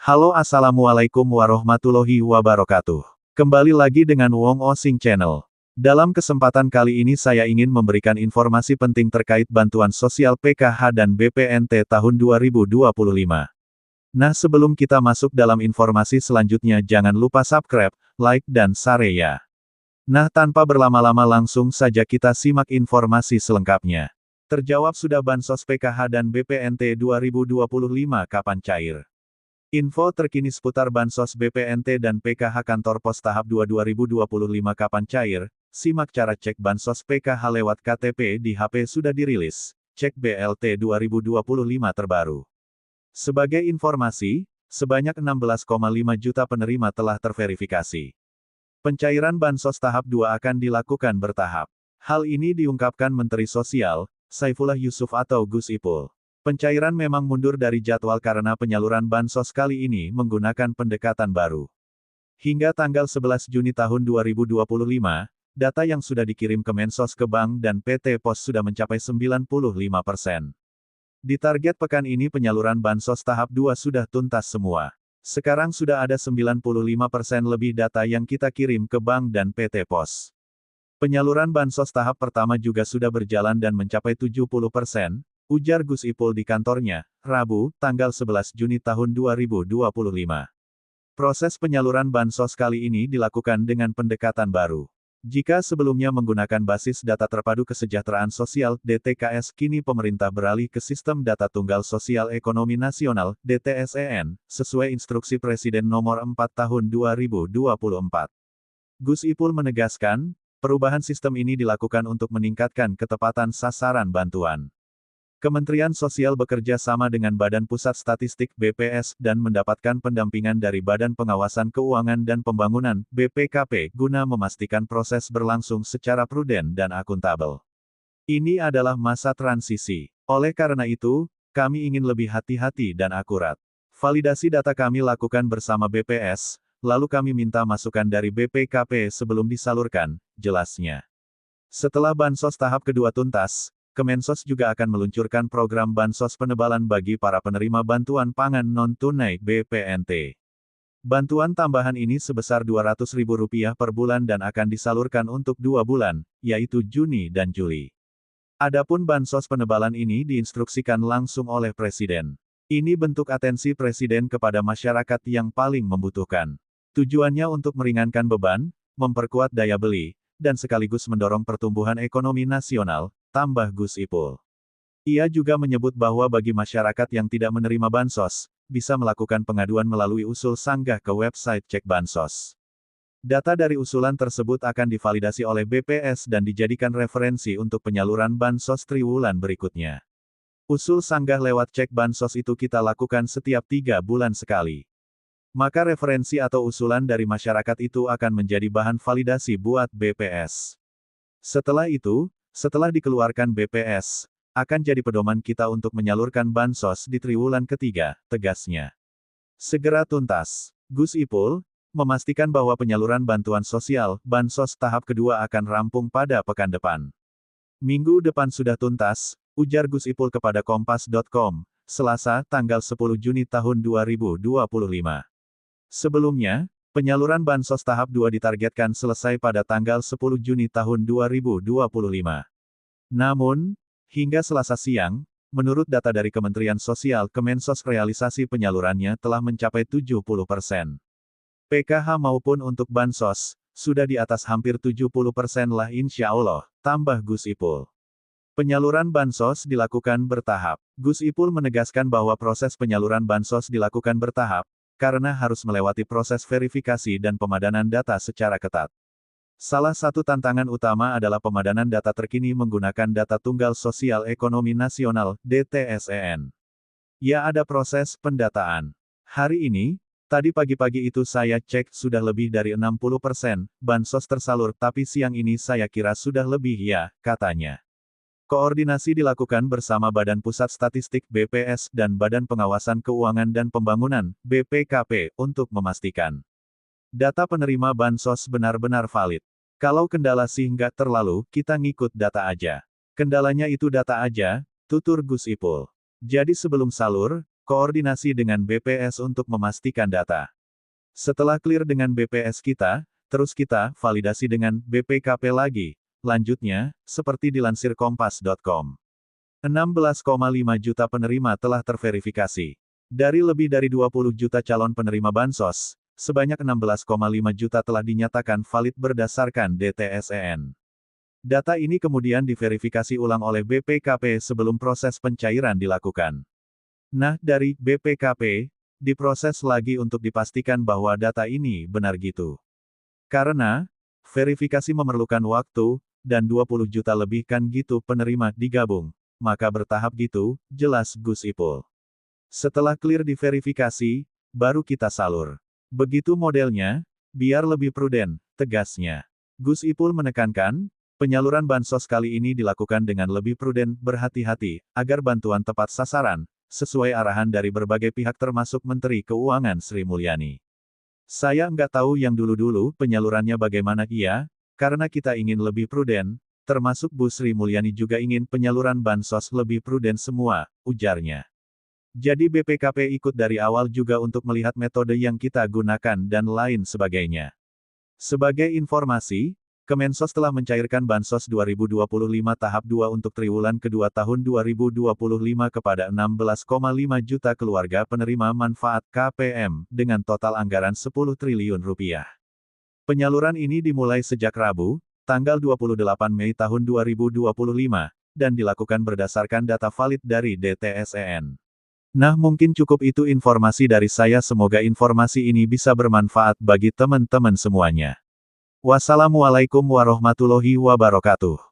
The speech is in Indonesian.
Halo assalamualaikum warahmatullahi wabarakatuh. Kembali lagi dengan Wong Osing Channel. Dalam kesempatan kali ini saya ingin memberikan informasi penting terkait bantuan sosial PKH dan BPNT tahun 2025. Nah sebelum kita masuk dalam informasi selanjutnya jangan lupa subscribe, like dan share ya. Nah tanpa berlama-lama langsung saja kita simak informasi selengkapnya. Terjawab sudah bansos PKH dan BPNT 2025 kapan cair? Info terkini seputar bansos BPNT dan PKH Kantor Pos Tahap 2 2025 kapan cair, simak cara cek bansos PKH lewat KTP di HP sudah dirilis, cek BLT 2025 terbaru. Sebagai informasi, sebanyak 16,5 juta penerima telah terverifikasi. Pencairan bansos tahap 2 akan dilakukan bertahap. Hal ini diungkapkan Menteri Sosial, Saifullah Yusuf atau Gus Ipul. Pencairan memang mundur dari jadwal karena penyaluran bansos kali ini menggunakan pendekatan baru. Hingga tanggal 11 Juni tahun 2025, data yang sudah dikirim ke Mensos ke bank dan PT Pos sudah mencapai 95%. Di target pekan ini penyaluran bansos tahap 2 sudah tuntas semua. Sekarang sudah ada 95% lebih data yang kita kirim ke bank dan PT Pos. Penyaluran bansos tahap pertama juga sudah berjalan dan mencapai 70%. Ujar Gus Ipul di kantornya, Rabu, tanggal 11 Juni tahun 2025. Proses penyaluran bansos kali ini dilakukan dengan pendekatan baru. Jika sebelumnya menggunakan basis data terpadu kesejahteraan sosial (DTKS), kini pemerintah beralih ke sistem data tunggal sosial ekonomi nasional (DTSEN), sesuai instruksi Presiden nomor 4 tahun 2024. Gus Ipul menegaskan, perubahan sistem ini dilakukan untuk meningkatkan ketepatan sasaran bantuan. Kementerian Sosial bekerja sama dengan Badan Pusat Statistik (BPS) dan mendapatkan pendampingan dari Badan Pengawasan Keuangan dan Pembangunan (BPKP) guna memastikan proses berlangsung secara prudent dan akuntabel. Ini adalah masa transisi. Oleh karena itu, kami ingin lebih hati-hati dan akurat. Validasi data kami lakukan bersama BPS, lalu kami minta masukan dari BPKP sebelum disalurkan, jelasnya. Setelah bansos tahap kedua tuntas, Kemensos juga akan meluncurkan program bansos penebalan bagi para penerima bantuan pangan non-tunai (BPNT). Bantuan tambahan ini sebesar Rp200.000 per bulan dan akan disalurkan untuk 2 bulan, yaitu Juni dan Juli. Adapun bansos penebalan ini diinstruksikan langsung oleh Presiden. Ini bentuk atensi Presiden kepada masyarakat yang paling membutuhkan. Tujuannya untuk meringankan beban, memperkuat daya beli, dan sekaligus mendorong pertumbuhan ekonomi nasional, tambah Gus Ipul. Ia juga menyebut bahwa bagi masyarakat yang tidak menerima bansos, bisa melakukan pengaduan melalui usul sanggah ke website Cek Bansos. Data dari usulan tersebut akan divalidasi oleh BPS dan dijadikan referensi untuk penyaluran bansos triwulan berikutnya. Usul sanggah lewat Cek Bansos itu kita lakukan setiap 3 bulan sekali. Maka referensi atau usulan dari masyarakat itu akan menjadi bahan validasi buat BPS. Setelah itu, setelah dikeluarkan BPS, akan jadi pedoman kita untuk menyalurkan bansos di triwulan ketiga, tegasnya. Segera tuntas. Gus Ipul memastikan bahwa penyaluran bantuan sosial, bansos tahap kedua akan rampung pada pekan depan. Minggu depan sudah tuntas, ujar Gus Ipul kepada Kompas.com, Selasa, tanggal 10 Juni tahun 2025. Sebelumnya, penyaluran bansos tahap 2 ditargetkan selesai pada tanggal 10 Juni tahun 2025. Namun, hingga Selasa siang, menurut data dari Kementerian Sosial Kemensos realisasi penyalurannya telah mencapai 70%. PKH maupun untuk bansos, sudah di atas hampir 70% lah insya Allah, tambah Gus Ipul. Penyaluran bansos dilakukan bertahap. Gus Ipul menegaskan bahwa proses penyaluran bansos dilakukan bertahap, karena harus melewati proses verifikasi dan pemadanan data secara ketat. Salah satu tantangan utama adalah pemadanan data terkini menggunakan data tunggal sosial ekonomi nasional, DTSEN. Ya ada proses pendataan. Hari ini, tadi pagi-pagi itu saya cek sudah lebih dari 60% bansos tersalur tapi siang ini saya kira sudah lebih ya, katanya. Koordinasi dilakukan bersama Badan Pusat Statistik (BPS) dan Badan Pengawasan Keuangan dan Pembangunan (BPKP) untuk memastikan data penerima bansos benar-benar valid. Kalau kendala sih nggak terlalu, kita ngikut data aja. Kendalanya itu data aja, tutur Gus Ipul. Jadi sebelum salur, koordinasi dengan BPS untuk memastikan data. Setelah clear dengan BPS kita, terus kita validasi dengan BPKP lagi. Lanjutnya, seperti dilansir kompas.com. 16,5 juta penerima telah terverifikasi. Dari lebih dari 20 juta calon penerima bansos, sebanyak 16,5 juta telah dinyatakan valid berdasarkan DTSEN. Data ini kemudian diverifikasi ulang oleh BPKP sebelum proses pencairan dilakukan. Nah, dari BPKP, diproses lagi untuk dipastikan bahwa data ini benar gitu. Karena, verifikasi memerlukan waktu, dan 20 juta lebih kan gitu penerima digabung, maka bertahap gitu, jelas Gus Ipul. Setelah clear diverifikasi, baru kita salur. Begitu modelnya, biar lebih prudent, tegasnya. Gus Ipul menekankan, penyaluran bansos kali ini dilakukan dengan lebih prudent, berhati-hati, agar bantuan tepat sasaran, sesuai arahan dari berbagai pihak termasuk Menteri Keuangan Sri Mulyani. Saya nggak tahu yang dulu-dulu penyalurannya bagaimana iya, karena kita ingin lebih prudent, termasuk Bu Sri Mulyani juga ingin penyaluran bansos lebih prudent semua, ujarnya. Jadi BPKP ikut dari awal juga untuk melihat metode yang kita gunakan dan lain sebagainya. Sebagai informasi, Kemensos telah mencairkan Bansos 2025 tahap 2 untuk triwulan kedua tahun 2025 kepada 16,5 juta keluarga penerima manfaat KPM, dengan total anggaran 10 triliun rupiah. Penyaluran ini dimulai sejak Rabu, tanggal 28 Mei tahun 2025, dan dilakukan berdasarkan data valid dari DTSEN. Nah, mungkin cukup itu informasi dari saya. Semoga informasi ini bisa bermanfaat bagi teman-teman semuanya. Wassalamualaikum warahmatullahi wabarakatuh.